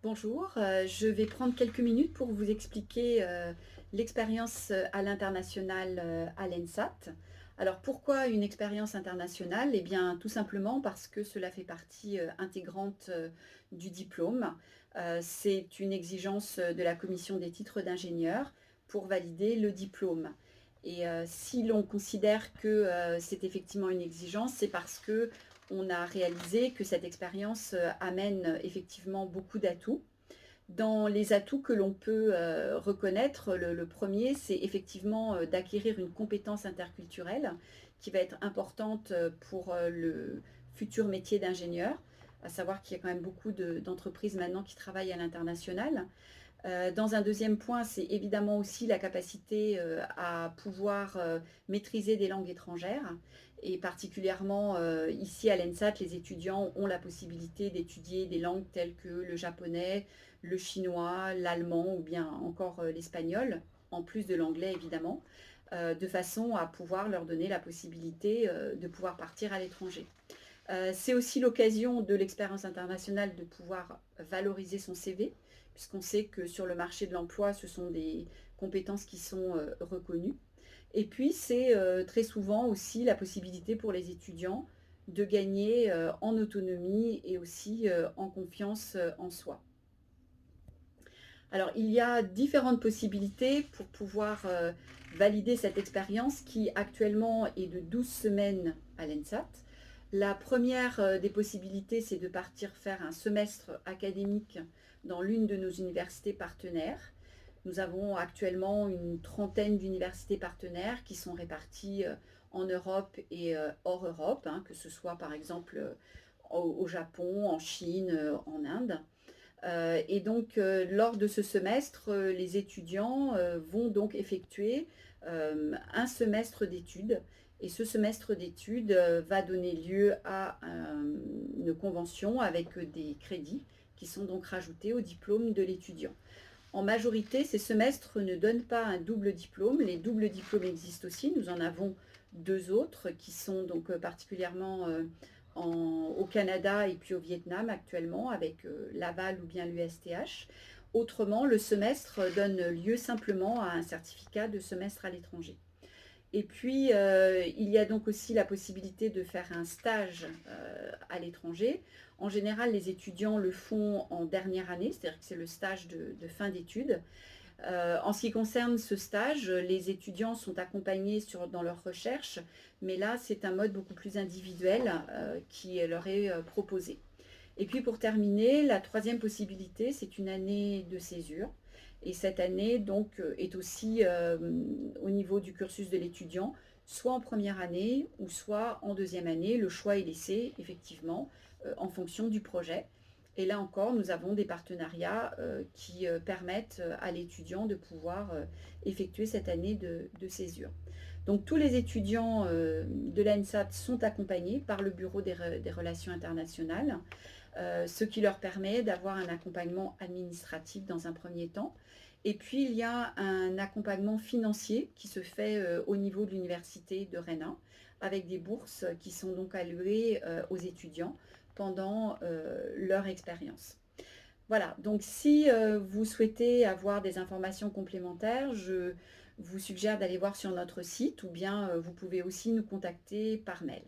Bonjour, je vais prendre quelques minutes pour vous expliquer l'expérience à l'international à l'ENSAT. Alors pourquoi une expérience internationale? Eh bien tout simplement parce que cela fait partie intégrante du diplôme. C'est une exigence de la commission des titres d'ingénieur pour valider le diplôme. Et si l'on considère que c'est effectivement une exigence, c'est parce que on a réalisé que cette expérience amène effectivement beaucoup d'atouts. Dans les atouts que l'on peut reconnaître, le premier, c'est effectivement d'acquérir une compétence interculturelle qui va être importante pour le futur métier d'ingénieur, à savoir qu'il y a quand même beaucoup d'entreprises maintenant qui travaillent à l'international. Dans un deuxième point, c'est évidemment aussi la capacité à pouvoir maîtriser des langues étrangères. Et particulièrement ici à l'ENSAT, les étudiants ont la possibilité d'étudier des langues telles que le japonais, le chinois, l'allemand ou bien encore l'espagnol, en plus de l'anglais évidemment, de façon à pouvoir leur donner la possibilité de pouvoir partir à l'étranger. C'est aussi l'occasion de l'expérience internationale de pouvoir valoriser son CV, puisqu'on sait que sur le marché de l'emploi, ce sont des compétences qui sont reconnues. Et puis, c'est très souvent aussi la possibilité pour les étudiants de gagner en autonomie et aussi en confiance en soi. Alors, il y a différentes possibilités pour pouvoir valider cette expérience qui actuellement est de 12 semaines à l'ENSAT. La première des possibilités, c'est de partir faire un semestre académique dans l'une de nos universités partenaires. Nous avons actuellement une trentaine d'universités partenaires qui sont réparties en Europe et hors Europe, hein, que ce soit par exemple au Japon, en Chine, en Inde. Et donc, lors de ce semestre, les étudiants vont donc effectuer un semestre d'études. Et ce semestre d'études va donner lieu à une convention avec des crédits qui sont donc rajoutés au diplôme de l'étudiant. En majorité, ces semestres ne donnent pas un double diplôme. Les doubles diplômes existent aussi. Nous en avons deux autres qui sont donc particulièrement au Canada et puis au Vietnam actuellement avec Laval ou bien l'USTH. Autrement, le semestre donne lieu simplement à un certificat de semestre à l'étranger. Et puis, il y a donc aussi la possibilité de faire un stage à l'étranger. En général, les étudiants le font en dernière année, c'est-à-dire que c'est le stage de fin d'études. En ce qui concerne ce stage, les étudiants sont accompagnés dans leur recherche, mais là, c'est un mode beaucoup plus individuel qui leur est proposé. Et puis pour terminer, la troisième possibilité, c'est une année de césure. Et cette année, donc, est aussi au niveau du cursus de l'étudiant, soit en première année ou soit en deuxième année. Le choix est laissé, effectivement, en fonction du projet. Et là encore, nous avons des partenariats qui permettent à l'étudiant de pouvoir effectuer cette année de césure. Donc tous les étudiants de l'ANSAT sont accompagnés par le Bureau des relations internationales, ce qui leur permet d'avoir un accompagnement administratif dans un premier temps. Et puis il y a un accompagnement financier qui se fait au niveau de l'université de Rennes avec des bourses qui sont donc allouées aux étudiants pendant leur expérience. Voilà, donc si vous souhaitez avoir des informations complémentaires, je vous suggère d'aller voir sur notre site ou bien vous pouvez aussi nous contacter par mail.